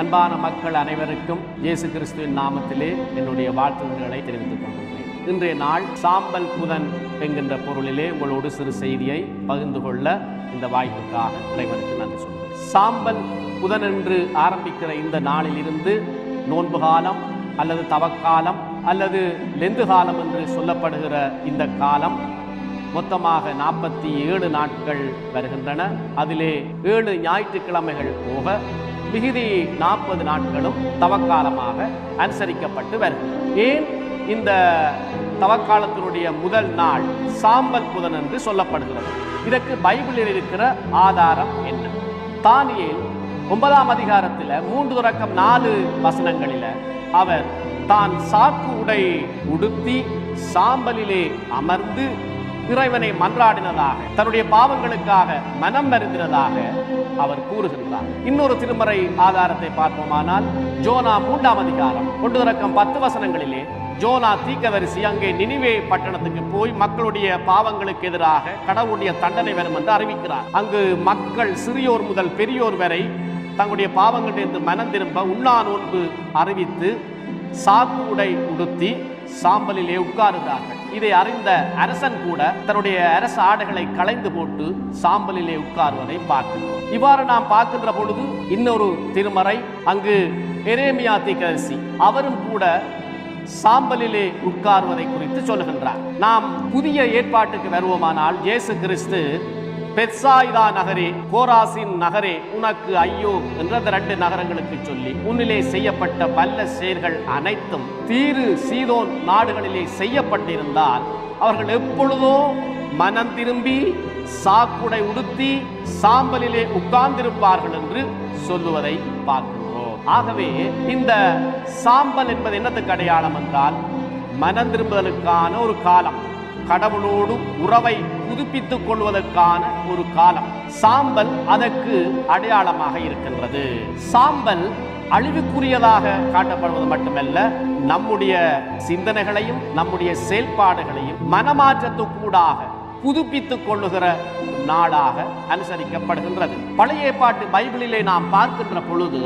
அன்பான மக்கள் அனைவருக்கும் இயேசு கிறிஸ்துவின் நாமத்திலே என்னுடைய வாழ்த்துதல்களை தெரிவித்துக் கொள்கிறேன். இன்றைய நாள் சாம்பல் புதன் என்கின்ற பொருளிலே உங்களோடு சிறு செய்தியை பகிர்ந்து கொள்ள இந்த வாய்ப்புக்காக இறைவனுக்கு நன்றி சொல்கிறேன். சாம்பல் புதன் என்று ஆரம்பிக்கிற இந்த நாளில் இருந்து நோன்பு காலம் அல்லது தவக்காலம் அல்லது லெந்து காலம் என்று சொல்லப்படுகிற இந்த காலம் மொத்தமாக 47 நாட்கள் வருகின்றன. அதிலே 7 ஞாயிற்றுக்கிழமைகள் போக மிகுதி 40 நாட்களும் தவக்காலமாக அனுசரிக்கப்பட்டு வருகின்றன. ஏன் இந்த தவக்காலத்தினுடைய முதல் நாள் சாம்பல் புதன் என்று சொல்லப்படுகிறது? இதற்கு பைபிளில் இருக்கிற ஆதாரம் என்ன? தானியேல் 9ஆம் அதிகாரத்தில் 3-4 வசனங்களில் அவர் தான் சாக்கு உடை உடுத்தி சாம்பலிலே அமர்ந்து இறைவனை மன்றாடினதாக, தன்னுடைய பாவங்களுக்காக மனம் வருந்தினதாக அவர் கூறுகின்றார். இன்னொரு திருமறை ஆதாரத்தை பார்ப்போமானால் ஜோனா 3ஆம் அதிகாரம் 1-10 வசனங்களிலே ஜோனா தீர்க்கதரிசி அங்கே நினிவே பட்டணத்துக்கு போய் மக்களுடைய பாவங்களுக்கு எதிராக கடவுளுடைய தண்டனை வரும் என்று அறிவிக்கிறார். அங்கு மக்கள் சிறியோர் முதல் பெரியோர் வரை தங்களுடைய பாவங்களிலிருந்து மனம் திரும்ப உண்ணா நோன்பு அறிவித்து சாக்கு உடை உடுத்தி சாம்பலிலே உட்காருகிறார்கள். இதை அறிந்த அரசன் கூட தன்னுடைய அரச ஆடைகளை களைந்து போட்டு சாம்பலிலே உட்காருவதை பார்க்கிறோம். இவ்வாறு நாம் பார்க்கின்ற பொழுது இன்னொரு திருமறை அங்கு எரேமியா தீர்க்கதரிசி அவரும் கூட சாம்பலிலே உட்காருவதை குறித்து சொல்லுகின்றார். நாம் புதிய ஏற்பாட்டுக்கு வருவோமானால் இயேசு கிறிஸ்து பெத்சாயிதா நகரே, கோராசின் நகரே உனக்கு ஐயோ என்ற 2 நகரங்களுக்கு சொல்லி உன்னிலே செய்யப்பட்ட வல்ல செயல்கள் அனைத்தும் தீரு சீதோன் நாடுகளிலே செய்யப்பட்டிருந்தால் அவர்கள் எப்பொழுதோ மனம் திரும்பி சாக்குடை உடுத்தி சாம்பலிலே உட்கார்ந்திருப்பார்கள் என்று சொல்லுவதை பார்க்கிறோம். ஆகவே இந்த சாம்பல் என்பது என்னத்துக்கு அடையாளம் என்றால் மனம் திரும்புதலுக்கான ஒரு காலம், கடவுளோடு உறவை புதுப்பித்துக் கொள்வதற்கான ஒரு காலம். சாம்பல் அதற்கு அடையாளமாக இருக்கின்றது. சாம்பல் அழிவுக்குரியதாக காட்டப்படுவது மட்டுமல்ல, நம்முடைய சிந்தனைகளையும் நம்முடைய செயல்பாடுகளையும் மனமாற்றத்துக்கூடாக புதுப்பித்துக் கொள்ளுகிற நாளாக அனுசரிக்கப்படுகின்றது. பழைய ஏற்பாட்டு பைபிளிலே நாம் பார்க்கின்ற பொழுது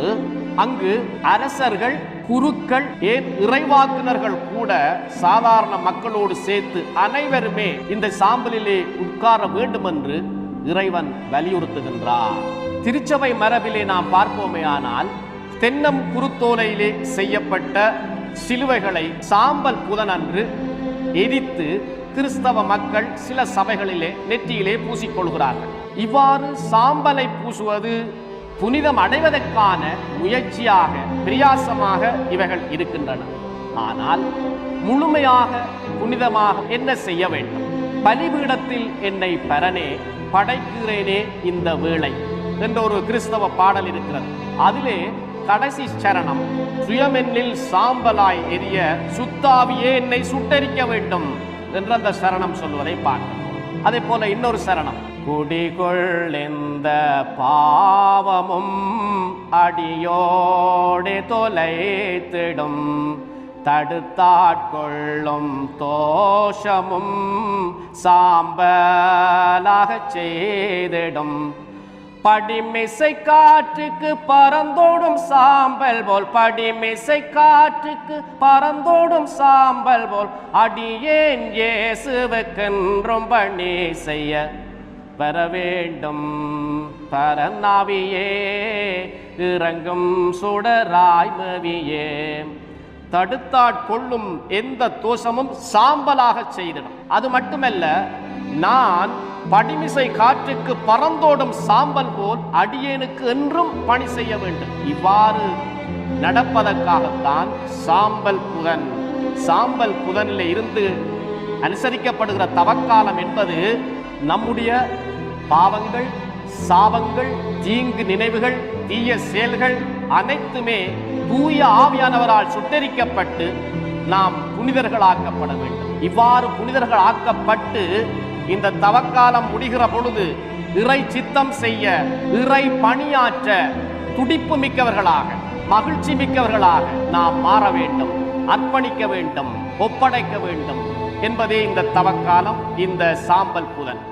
அங்கு அரசர்கள், குருக்கள், ஏன் இறைவாக்குனர்கள் கூட சாதாரண மக்களோடு சேர்த்து அனைவருமே இந்த சாம்பலிலே உட்கார வேண்டும் என்று இறைவன் வலியுறுத்துகின்றார். திருச்சபை மரபிலே நாம் பார்ப்போமே ஆனால் தென்னம் குருத்தோலையிலே செய்யப்பட்ட சிலுவைகளை சாம்பல் புதனன்று எரித்து கிறிஸ்தவ மக்கள் சில சபைகளிலே நெற்றியிலே பூசிக்கொள்கிறார்கள். இவ்வாறு சாம்பலை பூசுவது புனிதம் அடைவதற்கான முயற்சியாக, பிரயாசமாக இவைகள் இருக்கின்றன. ஆனால் முழுமையாக புனிதமாக என்ன செய்ய வேண்டும்? பலிபீடத்தில் என்னை பரனே படைக்கிறேனே இந்த வேளை என்ற ஒரு கிறிஸ்தவ பாடல் இருக்கிறது. அதிலே கடைசி சரணம் சுயமென்னில் சாம்பலாய் எரிய சுத்தாவியே என்னை சுட்டரிக்க வேண்டும் என்ற அந்த சரணம் சொல்வதை பார்க்கிறோம். அதே போல இன்னொரு சரணம், குடிகொள் இந்த பாவமும் அடியோடு தொலைத்திடும் தடுத்தாட்கொள்ளும் தோஷமும் சாம்பலாக செய்திடும் படிமிசை காற்றுக்கு பறந்தோடும் சாம்பல் போல், படிமிசை காற்றுக்கு பறந்தோடும் சாம்பல் போல் அடியேன் இயேசுவுக்கென்றும் பணி செய்ய வர வேண்டும். பரநாவியே இறங்கும் சுடராய்மவியே, தடுத்தாட்கொள்ளும் எந்த தோஷமும் சாம்பலாக செய்திடும். அது மட்டுமல்ல, நான் படிமிசை காற்றுக்கு பறந்தோடும் சாம்பல் போல் அடியேனுக்கு என்றும் பணி செய்ய வேண்டும். இவ்வாறு நடப்பதற்காகத்தான் சாம்பல் புதனில் இருந்து அனுசரிக்கப்படுகிற தவக்காலம் என்பது நம்முடைய பாவங்கள், சாபங்கள், தீங்கு நினைவுகள், தீய செயல்கள் அனைத்துமே தூய ஆவியானவரால் சுட்டரிக்கப்பட்டு நாம் புனிதர்களாக்கப்பட வேண்டும். இவ்வாறு புனிதர்கள் ஆக்கப்பட்டு இந்த தவக்காலம் முடிகிற பொழுது இறை சித்தம் செய்ய, இறை பணியாற்ற துடிப்பு மிக்கவர்களாக, மகிழ்ச்சி மிக்கவர்களாக நாம் மாற வேண்டும், அர்ப்பணிக்க வேண்டும், ஒப்படைக்க வேண்டும் என்பதே இந்த தவக்காலம், இந்த சாம்பல் புதன்.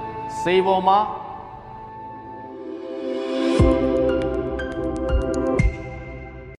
செய்வோமா?